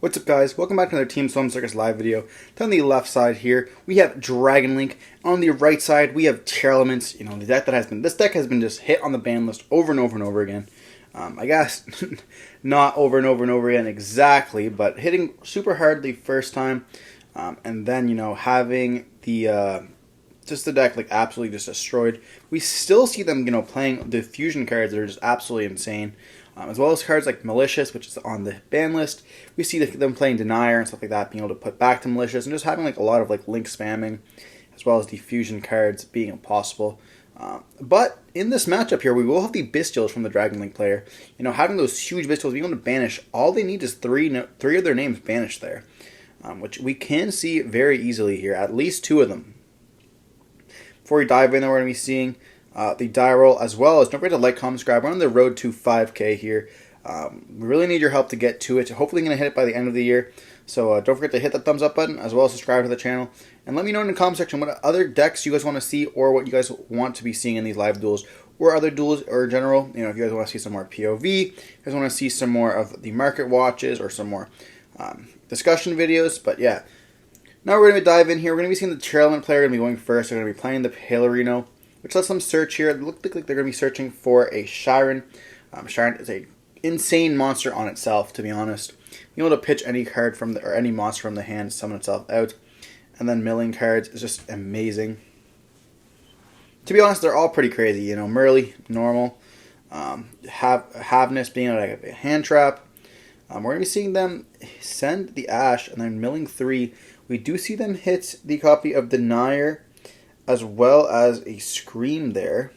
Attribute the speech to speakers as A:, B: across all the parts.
A: What's up, guys? Welcome back to another Team Solemn Circus live video. On the left side here, we have Dragon Link. On the right side, we have Tearlaments. You know, the deck that has been, this deck has been just hit on the ban list over and over and over again. I guess not over and over and over again exactly, but hitting super hard the first time, and then, you know, having the just the deck like absolutely just destroyed. We still see them, you know, playing the fusion cards that are just absolutely insane. As well as cards like Malicious, which is on the ban list. We see them playing Denier and stuff like that, being able to put back to Malicious, and just having like a lot of like link spamming, as well as the fusion cards being impossible. But in this matchup here, we will have the bystials from the Dragon Link player. You know, having those huge bystials, being able to banish, all they need is three of their names banished there, which we can see very easily here, at least two of them. Before we dive in, we're going to be seeing the die roll, as well as don't forget to like, comment, subscribe. We're on the road to 5K here. We really need your help to get to it. Hopefully going to hit it by the end of the year. So don't forget to hit that thumbs up button, as well as subscribe to the channel. And let me know in the comment section what other decks you guys want to see, or what you guys want to be seeing in these live duels, or other duels or in general. You know, if you guys want to see some more POV, if you guys want to see some more of the market watches, or some more discussion videos. But yeah, now we're going to dive in here. We're going to be seeing the Tearlaments player going to be going first. They're going to be playing the Palerino, which lets them search here. It looks like they're going to be searching for a Shiren. Shiren is a insane monster on itself, to be honest. Being able to pitch any card from or any monster from the hand, summon itself out, and then milling cards is just amazing. To be honest, they're all pretty crazy. You know, Merly, normal. Havness being like a hand trap. We're going to be seeing them send the Ash and then milling 3. We do see them hit the copy of Denier, as well as a Scream there.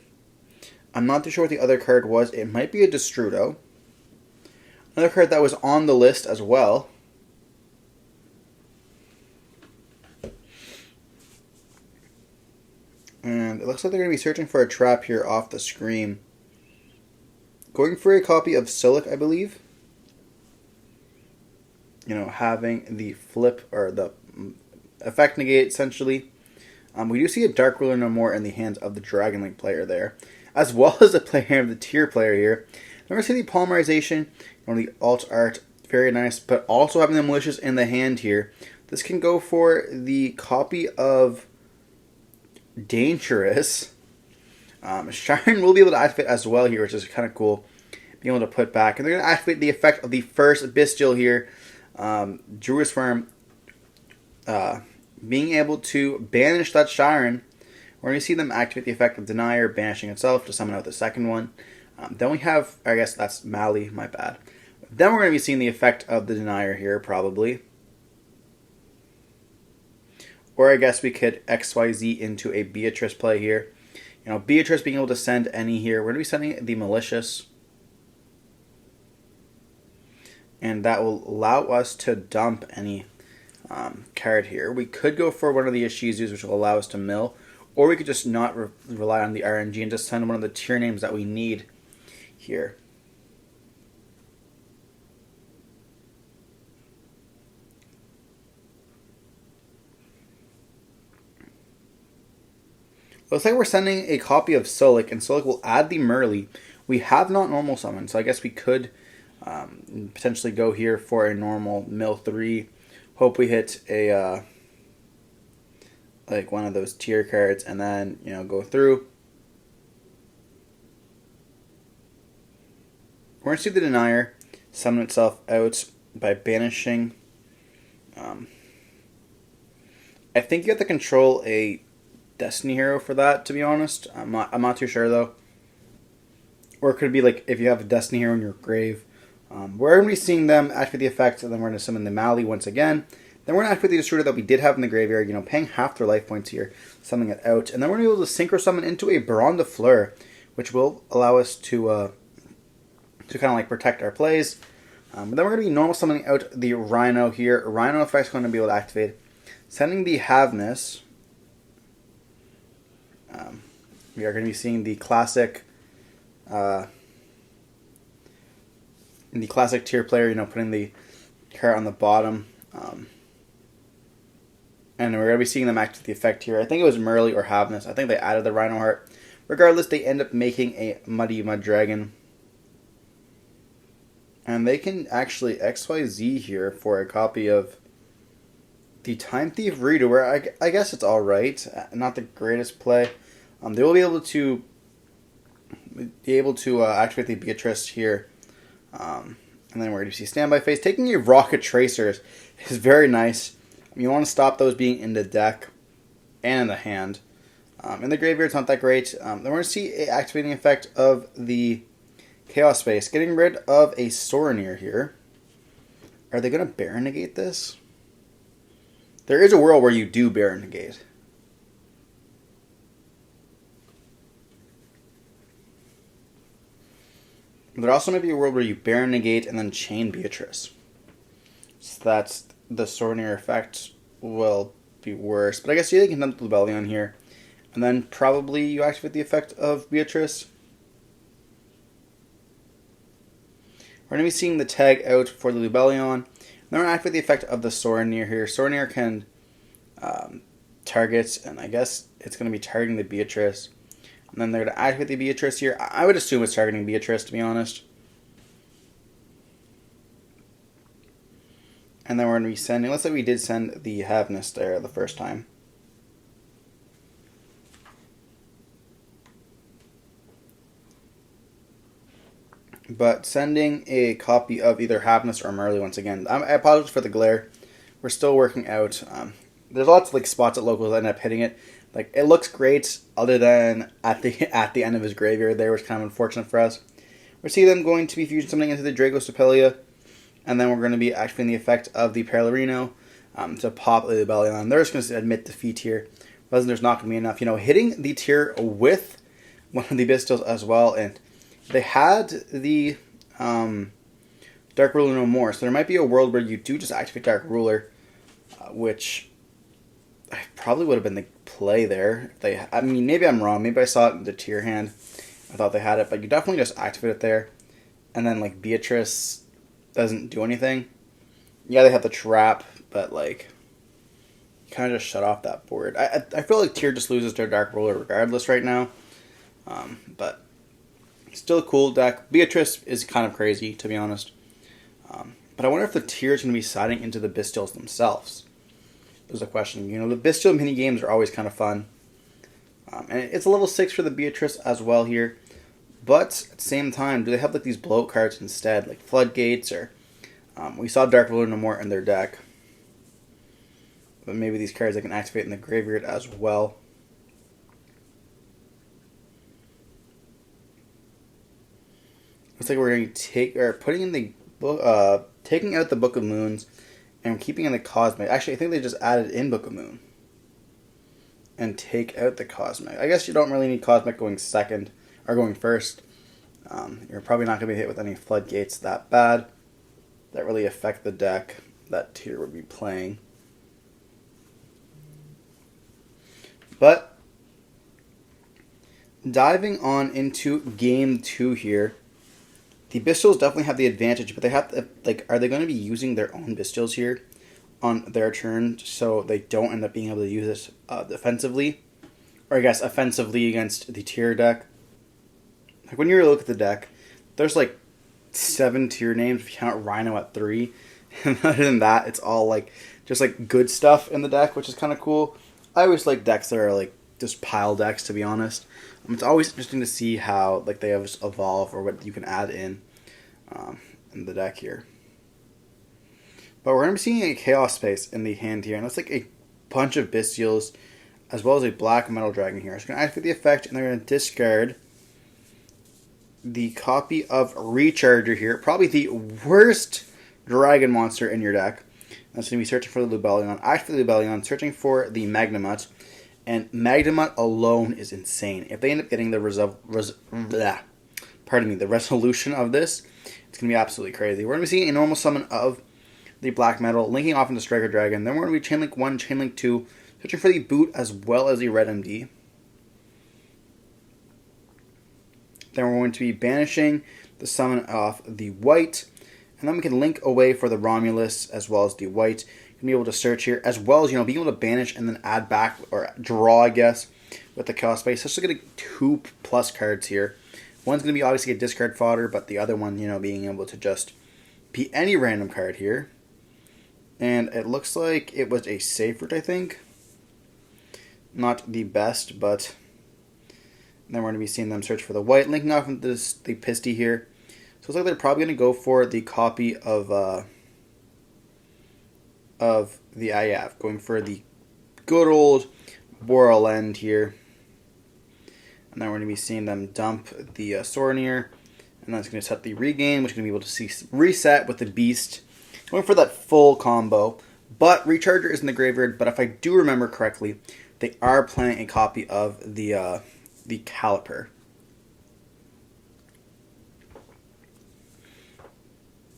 A: I'm not too sure what the other card was. It might be a Destrudo. Another card that was on the list as well. And it looks like they're going to be searching for a trap here off the Scream. Going for a copy of Silic, I believe. You know, having the flip, or the effect negate, essentially. We do see a Dark Ruler no more in the hands of the Dragon Link player there, as well as the player of the Tier player here. We're going to see the Polymerization, you know, the alt art, very nice, but also having the Malicious in the hand here. This can go for the copy of Dangerous. Shiren will be able to activate as well here, which is kind of cool, being able to put back. And they're going to activate the effect of the first Bystial here, Druid's Firm, being able to banish that Shiren. We're going to see them activate the effect of Denier, banishing itself to summon out the second one. Then we have, I guess that's Mali, my bad. Then we're going to be seeing the effect of the Denier here, probably. Or I guess we could XYZ into a Beatrice play here. You know, Beatrice being able to send any here. We're going to be sending the Malicious. And that will allow us to dump any card here. We could go for one of the Ishizus, which will allow us to mill, or we could just not rely on the RNG and just send one of the tier names that we need here. Looks like we're sending a copy of Silic, and Silic will add the Merly. We have not normal summon, so I guess we could potentially go here for a normal mill 3. Hope we hit a like one of those tier cards, and then, you know, go through. We're going to see the Denier summon itself out by banishing. I think you have to control a Destiny Hero for that, to be honest. I'm not too sure though. Or it could be like if you have a Destiny Hero in your grave. We're going to be seeing them activate the effects, and then we're going to summon the Mali once again. Then we're going to activate the Destruder that we did have in the graveyard, you know, paying half their life points here, summoning it out. And then we're going to be able to synchro summon into a Baron de Fleur, which will allow us to kind of like protect our plays. But then we're going to be normal summoning out the Rhino here. Rhino effect's going to be able to activate. Sending the Havness. We are going to be seeing the classic in the classic tier player, you know, putting the card on the bottom. And we're going to be seeing them activate the effect here. I think it was Merly or Havness. I think they added the Rhino Heart. Regardless, they end up making a Muddy Mud Dragon. And they can actually XYZ here for a copy of the Time Thief Reader, where I guess it's alright. Not the greatest play. They will be able to activate the Beatrice here. And then we're going to see Standby Phase. Taking your Rocket Tracers is very nice. You want to stop those being in the deck and in the hand. In the graveyard, it's not that great. Then we're going to see an activating effect of the Chaos Space. Getting rid of a Sorenir here. Are they going to Baron Negate this? There is a world where you do Baron Negate. There also might be a world where you Baron Negate and then chain Beatrice. So that's the Sorenir effect will be worse. But I guess you can dump the Lubellion here. And then probably you activate the effect of Beatrice. We're going to be seeing the tag out for the Lubellion. Then we're going to activate the effect of the Sorenir here. Sorenir can target, and I guess it's going to be targeting the Beatrice. And then they're going to activate the Beatrice here. I would assume it's targeting Beatrice, to be honest. And then we're going to be sending, let's say we did send the Havness there the first time. But sending a copy of either Havness or Merly once again. I apologize for the glare. We're still working out. There's lots of like spots at locals that end up hitting it. Like it looks great, other than at the end of his graveyard there, which is kind of unfortunate for us. We see them going to be fusing something into the Dragostopelia, and then we're going to be activating the effect of the Parallerino to pop the Lubellion. They're just going to admit defeat here. There's not going to be enough. Hitting the tier with one of the Bystials as well, and they had the Dark Ruler no more, so there might be a world where you do just activate Dark Ruler, which probably would have been the play there. I mean, maybe I'm wrong. Maybe I saw it in the tier hand. I thought they had it, but you definitely just activate it there, and then like Beatrice doesn't do anything. Yeah, they have the trap, but like kind of just shut off that board. I feel like tier just loses their Dark Ruler regardless right now, but. Still a cool deck. Beatrice is kind of crazy, to be honest. But I wonder if the tier is going to be siding into the Bystials themselves. There's a question. The Bystial mini games are always kind of fun. And it's a level 6 for the Beatrice as well here. But at the same time, do they have like these bloat cards instead? Like Floodgates or... we saw Dark Ruler no more in their deck. But maybe these cards they can activate in the graveyard as well. Looks like we're going to putting in the book, taking out the Book of Moons, and keeping in the Cosmic. Actually, I think they just added in Book of Moon, and take out the Cosmic. I guess you don't really need Cosmic going second or going first. You're probably not going to be hit with any Floodgates that bad that really affect the deck that tier would be playing. But diving on into game 2 here. The Bystials definitely have the advantage, but they have to, are they going to be using their own Bystials here on their turn so they don't end up being able to use this defensively? Or I guess offensively against the tier deck? Like when you look at the deck, there's like 7 tier names if you count Rhino at 3. And other than that, it's all just good stuff in the deck, which is kind of cool. I always like decks that are just pile decks, to be honest. It's always interesting to see how they evolve or what you can add in the deck here. But we're going to be seeing a Chaos Space in the hand here, and that's a bunch of Bystials as well as a Black Metal Dragon here. It's going to activate the effect, and they're going to discard the copy of Recharger here. Probably the worst dragon monster in your deck. That's going to be searching for the Lubellion. Activate the Lubellion, searching for the Magnemut. And Magnemut alone is insane. If they end up getting the resolution of this, it's going to be absolutely crazy. We're going to be seeing a normal summon of the Black Metal, linking off into Striker Dragon. Then we're going to be Chainlink 1, Chainlink 2, searching for the Boot as well as the Red MD. Then we're going to be banishing the summon off the White. And then we can link away for the Romulus as well as the White. You can be able to search here, as well as, being able to banish and then add back, or draw, I guess, with the Chaos Space. So just getting 2+ cards here. One's going to be obviously a discard fodder, but the other one, being able to just be any random card here. And it looks like it was a safe route, I think. Not the best, but then we're going to be seeing them search for the white, linking off into the Pisty here. So it looks like they're probably going to go for the copy of the IAV, going for the good old Boral End here. And then we're going to be seeing them dump the Sornier, and that's going to set the regain, which is going to be able to see reset with the Beast. Going for that full combo, but Recharger is in the graveyard. But if I do remember correctly, they are playing a copy of the Caliper.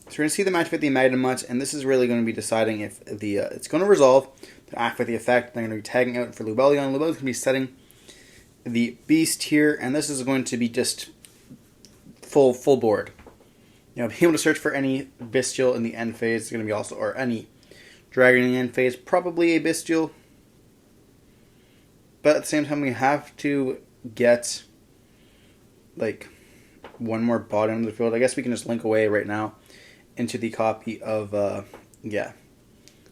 A: So we're going to see them activate the Magnemite, and this is really going to be deciding if the it's going to resolve to activate the effect. They're going to be tagging out for Lubellion. Lubellion's going to be setting the Beast here, and this is going to be just full board. You know, being able to search for any bystial in the end phase is going to be also, or any dragon in the end phase, probably a bystial. But at the same time, we have to get like one more bot into the field. I guess we can just link away right now into the copy of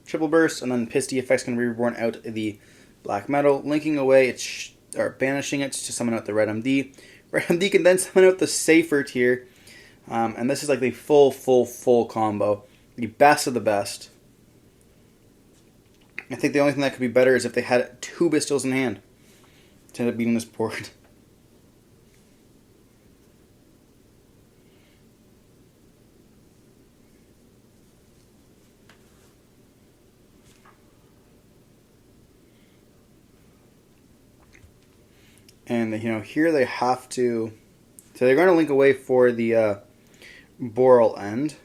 A: Triple Burst, and then Pisty effect's going to be reborn out the black metal, linking away or banishing it to summon out the red MD. Red MD can then summon out the safer tier, and this is like the full combo, the best of the best. I think the only thing that could be better is if they had 2 Bystials in hand to end up beating this board. And, you know, here they have to... So they're going to link away for the Boral End.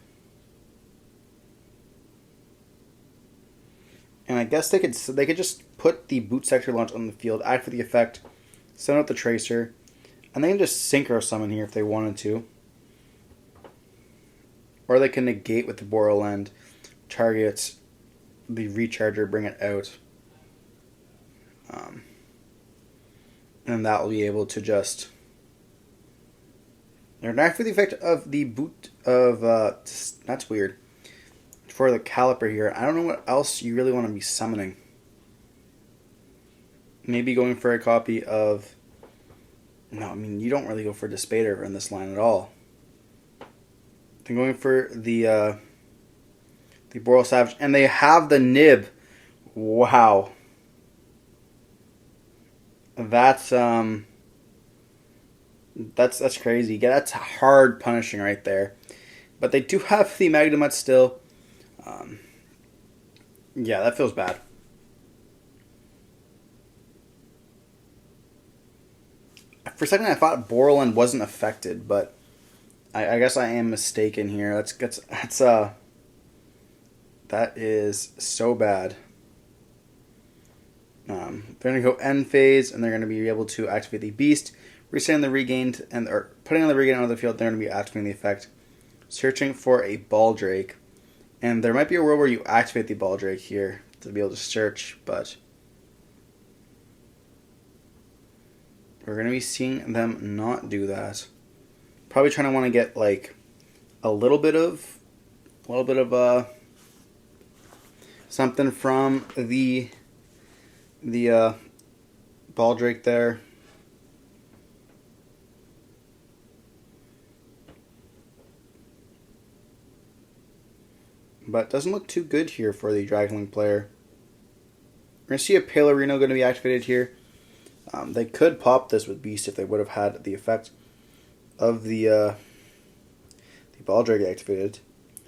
A: And I guess they could just put the Boot Sector Launch on the field, act for the effect, send out the Tracer, and they can just Synchro Summon here if they wanted to. Or they can negate with the Boral End, target the Recharger, bring it out. And that will be able to just... They're not for the effect of the boot of... that's weird. For the Caliper here, I don't know what else you really want to be summoning. Maybe going for a copy of... No, I mean, you don't really go for Despater in this line at all. They're going for the Boral Savage, and they have the Nib. Wow. That's crazy. Yeah, that's hard punishing right there. But they do have the Magnemite still. Yeah, that feels bad. For a second, I thought Borland wasn't affected, but I guess I am mistaken here. That is so bad. They're going to go end phase, and they're going to be able to activate the Beast, resetting the regained, or putting on the regain out of the field. They're going to be activating the effect, searching for a Baldrake. And there might be a world where you activate the Baldrake here to be able to search, but we're going to be seeing them not do that. Probably trying to want to get like a little bit of something from the Baldrake there. But doesn't look too good here for the Dragonlink player. We're going to see a Palerino going to be activated here. They could pop this with Beast if they would have had the effect of the Baldrake activated.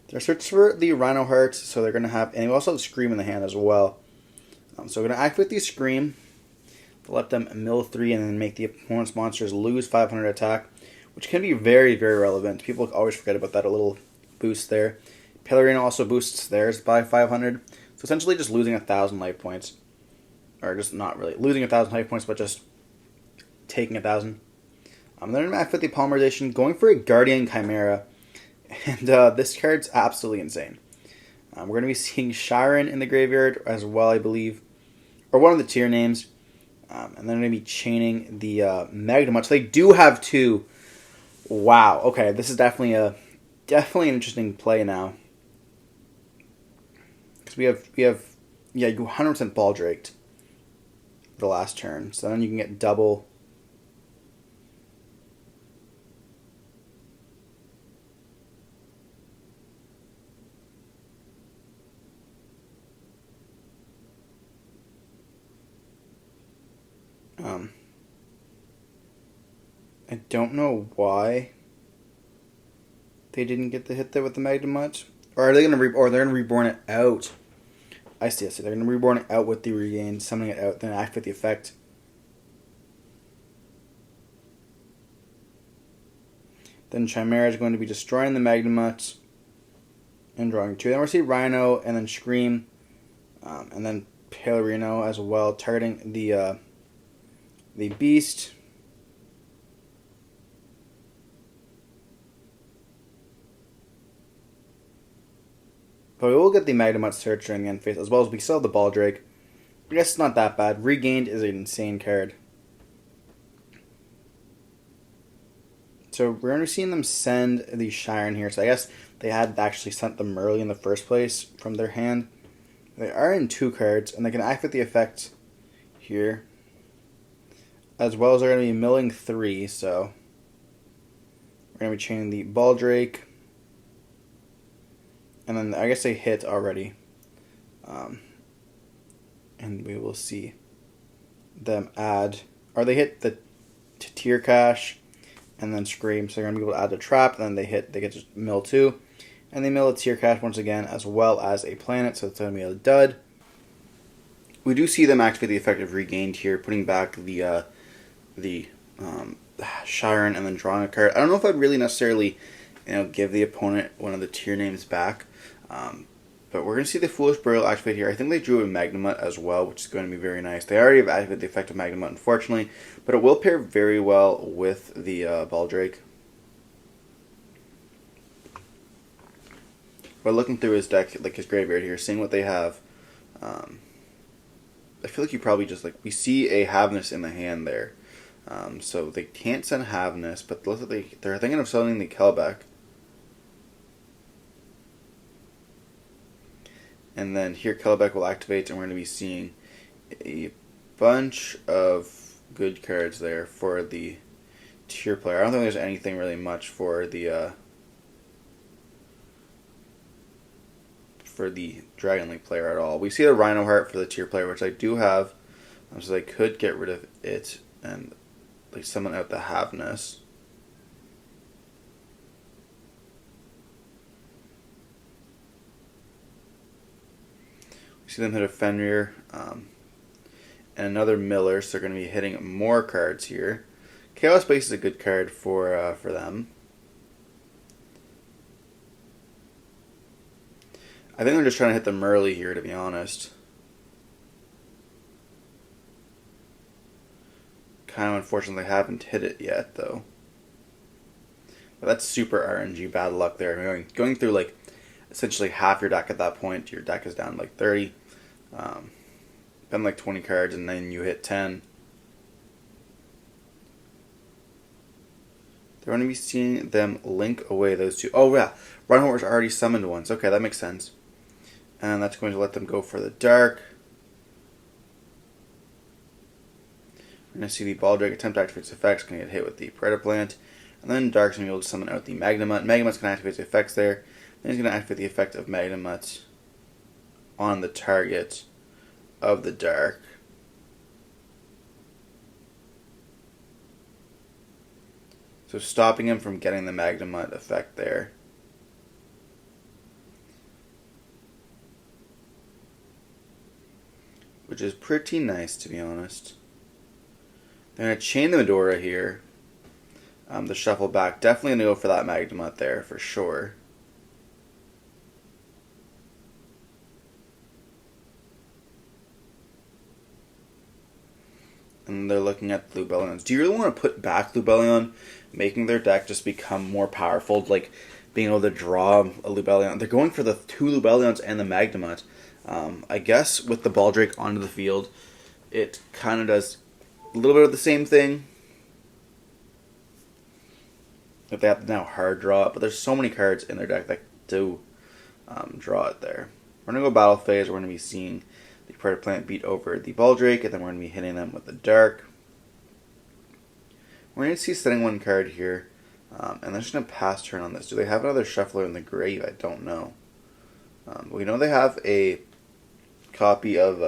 A: They're searching for the Rhino Heart, so they're going to have... And we also have Scream in the hand as well. So we're going to activate the Scream. Let them mill 3 and then make the opponent's monsters lose 500 attack, which can be very, very relevant. People always forget about that, a little boost there. Palerino also boosts theirs by 500. So essentially just losing 1,000 life points. Or just not really losing 1,000 life points, but just taking 1,000. Then I'm going to activate the Polymerization, going for a Guardian Chimera. And this card's absolutely insane. We're going to be seeing Shiren in the graveyard as well, I believe. Or one of the tier names. And then I'm going to be chaining the Magnemite. So they do have 2. Wow. Okay, this is definitely an interesting play now. because we have yeah, you 100% ball draked the last turn, so then you can get double. I don't know why they didn't get the hit there with the Magnemite. Or are they gonna or they're gonna reborn it out? I see. They're gonna reborn it out with the regain, summoning it out, then activate the effect. Then Chimera is going to be destroying the Magnemite and drawing 2. Then we'll see Rhino and then Scream, and then Palerino as well, targeting the Beast. But we will get the Magnemite Searcher in the end phase, as well as we still have the Ball Drake. I guess it's not that bad. Regained is an insane card. So we're going to be seeing them send the Shiren here. So I guess they had actually sent them early in the first place from their hand. They are in 2 cards, and they can activate the effect here. As well as they're going to be milling 3, so we're going to be chaining the Ball Drake. And then I guess they hit already. And we will see them add, or they hit the Tier Cache and then Scream. So they're going to be able to add the trap, and then they get to mill 2. And they mill a Tier Cache once again, as well as a planet, so it's going to be a dud. We do see them activate the effect of Regained here, putting back the Shiren and then drawing a card. I don't know if I'd really necessarily give the opponent one of the tier names back. But we're going to see the Foolish Burial activate here. I think they drew a Magnemite as well, which is going to be very nice. They already have activated the effect of Magnemite, unfortunately, but it will pair very well with the Ball Drake. But looking through his deck, like his graveyard here, seeing what they have, I feel like you probably just, we see a Havness in the hand there. So they can't send Havness, but looks like they're thinking of sending the Kelbeck. And then here Kelbeck will activate, and we're going to be seeing a bunch of good cards there for the tier player. I don't think there's anything really much for the Dragon Link player at all. We see the Rhino Heart for the tier player, which I do have, so I could get rid of it and summon out the Havness. See them hit a Fenrir and another Miller, so they're going to be hitting more cards here. Chaos Base is a good card for them. I think they're just trying to hit them early here, to be honest. Kind of unfortunately haven't hit it yet, though. But that's super RNG bad luck there. Going through essentially half your deck at that point. Your deck is down 30. Been 20 cards, and then you hit 10. They're going to be seeing them link away those 2. Oh yeah, Reinhardt's already summoned once. Okay, that makes sense. And that's going to let them go for the dark. We're going to see the Ball Drake attempt to activate its effects, going to get hit with the Predator Plant. And then Dark's going to be able to summon out the Magnemite. Magnemite's going to activate the effects there. Then he's going to activate the effect of Magnemite on the target of the Dark. So stopping him from getting the Magnemite effect there. Which is pretty nice, to be honest. They're going to chain the Medora here. The shuffle back. Definitely going to go for that Magnemite there, for sure. And they're looking at the Lubellions. Do you really want to put back Lubellion, making their deck just become more powerful, being able to draw a Lubellion? They're going for the 2 Lubellions and the Magnemite. I guess with the Ball Drake onto the field, it kind of does a little bit of the same thing. If they have to now hard draw it, but there's so many cards in their deck that do draw it there. We're going to go battle phase. We're going to be seeing the Predator Plant beat over the Baldrake, and then we're going to be hitting them with the Dark. We're going to see setting one card here, and they're just going to pass turn on this. Do they have another Shuffler in the grave? I don't know. We know they have a copy of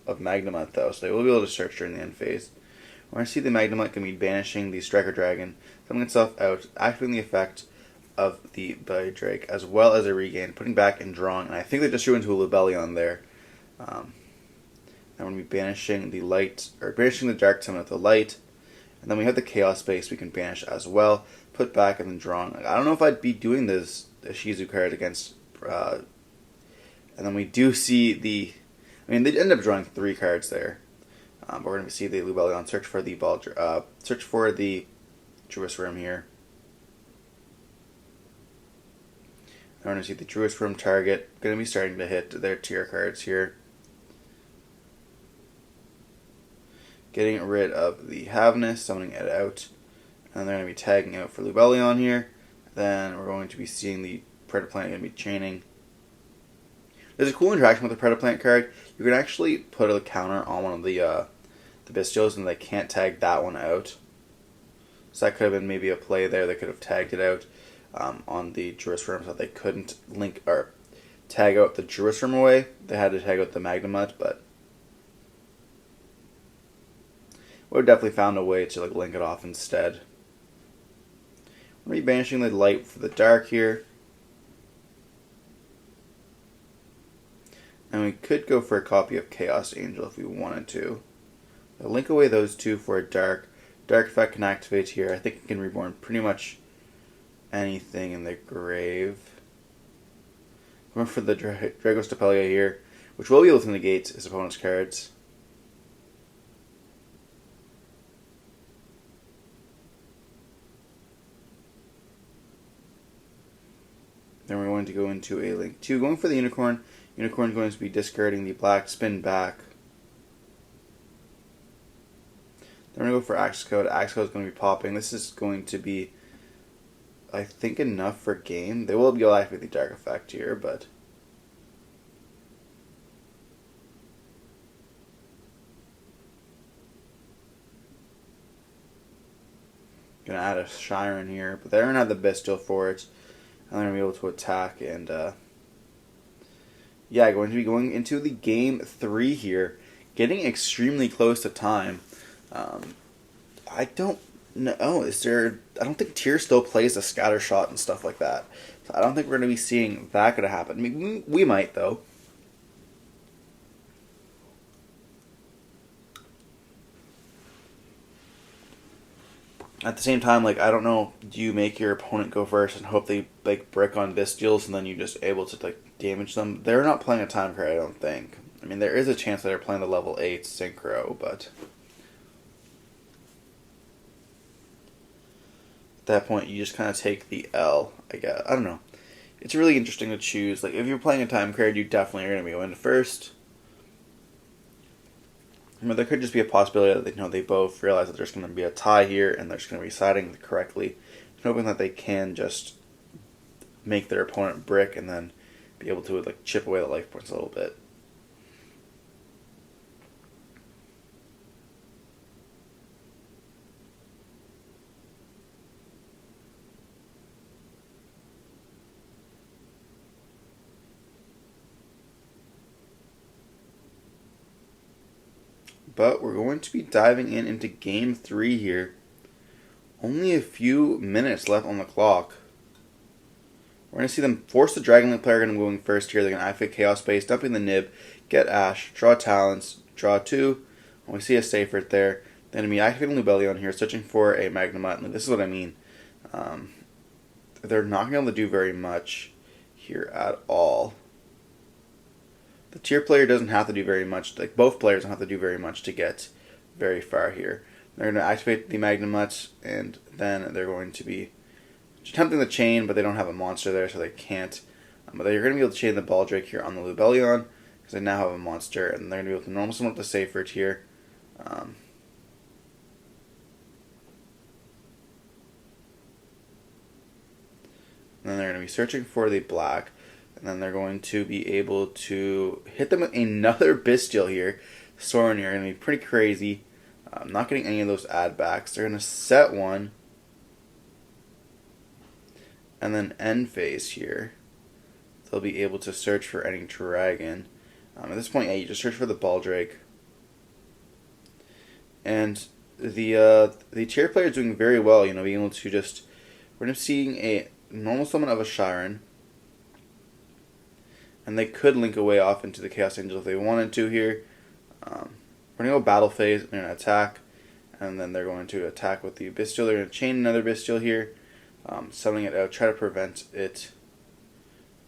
A: Magnemite, though, so they will be able to search during the end phase. We're going to see the Magnemite going to be banishing the Striker Dragon, summoning itself out, activating the effect of the Baldrake, as well as a regain, putting back and drawing. And I think they just drew into a Lubellion there. And we're going to be banishing the light, or banishing the Dark summon with the light. And then we have the Chaos Space we can banish as well, put back and then drawing. I don't know if I'd be doing this Shizu card against. And then we do see the. I mean, they end up drawing 3 cards there. But we're going to see the Lubellion search for the search for the Druid's Room here. We're going to see the Druid's Room target going to be starting to hit their tier cards here. Getting rid of the Havness, summoning it out. And they're going to be tagging out for Lubellion here. Then we're going to be seeing the Predator Plant going to be chaining. There's a cool interaction with the Predator Plant card. You can actually put a counter on one of the bystials, and they can't tag that one out. So that could have been maybe a play there. They could have tagged it out on the Jerusalem, so they couldn't link or tag out the Jerusalem away. They had to tag out the Magnemite, but would have definitely found a way to link it off instead. I'm going to be banishing the light for the dark here. And we could go for a copy of Chaos Angel if we wanted to. I'll link away those 2 for a dark. Dark effect can activate here. I think it can reborn pretty much anything in the grave. Going for the Dragostapelia here, which will be able to negate his opponent's cards. Then we're going to go into a link 2. Going for the Unicorn. Unicorn is going to be discarding the black, spin back. Then we're going to go for Axe Code. Axe Code is going to be popping. This is going to be, I think, enough for game. They will be able to activate the dark effect here, but going to add a Shiren here, but they're going to have the Bystial for it. And they're going to be able to attack, and yeah, going to be going into the game 3 here. Getting extremely close to time. I don't know. I don't think Tier still plays the scatter shot and stuff like that. So I don't think we're going to be seeing that going to happen. I mean, we might, though. At the same time, I don't know, do you make your opponent go first and hope they, brick on Bystials and then you're just able to, damage them? They're not playing a time card, I don't think. I mean, there is a chance that they're playing the level 8 Synchro, but at that point, you just kind of take the L, I guess. I don't know. It's really interesting to choose. If you're playing a time card, you definitely are going to be going first. I mean, there could just be a possibility that they both realize that there's going to be a tie here and they're just going to be siding correctly, hoping that they can just make their opponent brick and then be able to chip away the life points a little bit. But we're going to be diving into Game 3 here. Only a few minutes left on the clock. We're going to see them force the Dragonlink player going first here. They're going to activate Chaos Space, dumping the Nib, get Ash, draw Talents, draw 2. And we see a Seyfert there. They're going to be activating Lubellion here, searching for a Magnemite. And this is what I mean. They're not going to be able to do very much here at all. The tier player doesn't have to do very much. Both players don't have to do very much to get very far here. They're going to activate the Magnemites, and then they're going to be attempting the chain, but they don't have a monster there, so they can't. But they're going to be able to chain the Baldrake here on the Lubellion, because they now have a monster, and they're going to be able to normal summon up the Seyfert here. And then they're going to be searching for the black. And And then they're going to be able to hit them with another bystial here. Soren here, going to be pretty crazy. Not getting any of those add backs. They're going to set one. And then end phase here. They'll be able to search for any dragon. At this point, yeah, you just search for the Baldrake. And the tier player is doing very well, being able to just... We're going to be seeing a normal summon of a Shiren. And they could link away off into the Chaos Angel if they wanted to here. We're going to go battle phase, they're going to attack. And then they're going to attack with the bystial. They're going to chain another bystial here. Summoning it out, try to prevent it.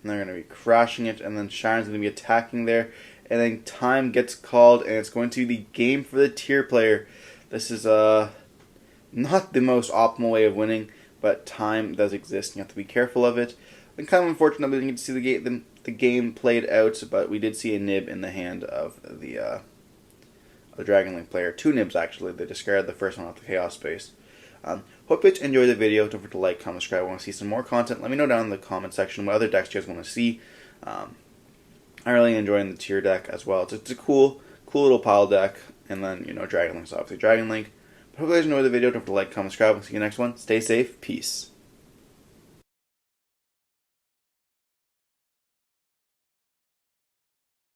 A: And they're going to be crashing it, and then Shiren's going to be attacking there. And then time gets called, and it's going to be the game for the tier player. This is not the most optimal way of winning, but time does exist, and you have to be careful of it. And kind of unfortunate we didn't get to see the game played out, but we did see a nib in the hand of the Dragon Link player. 2 nibs, actually. They discarded the first one off the Chaos space. Hope you enjoyed the video. Don't forget to like, comment, subscribe. I want to see some more content. Let me know down in the comment section what other decks you guys want to see. I'm really enjoying the tier deck as well. It's a cool little pile deck. And then, Dragon Link's obviously Dragon Link. But hope you guys enjoyed the video. Don't forget to like, comment, subscribe. We'll see you next one. Stay safe. Peace.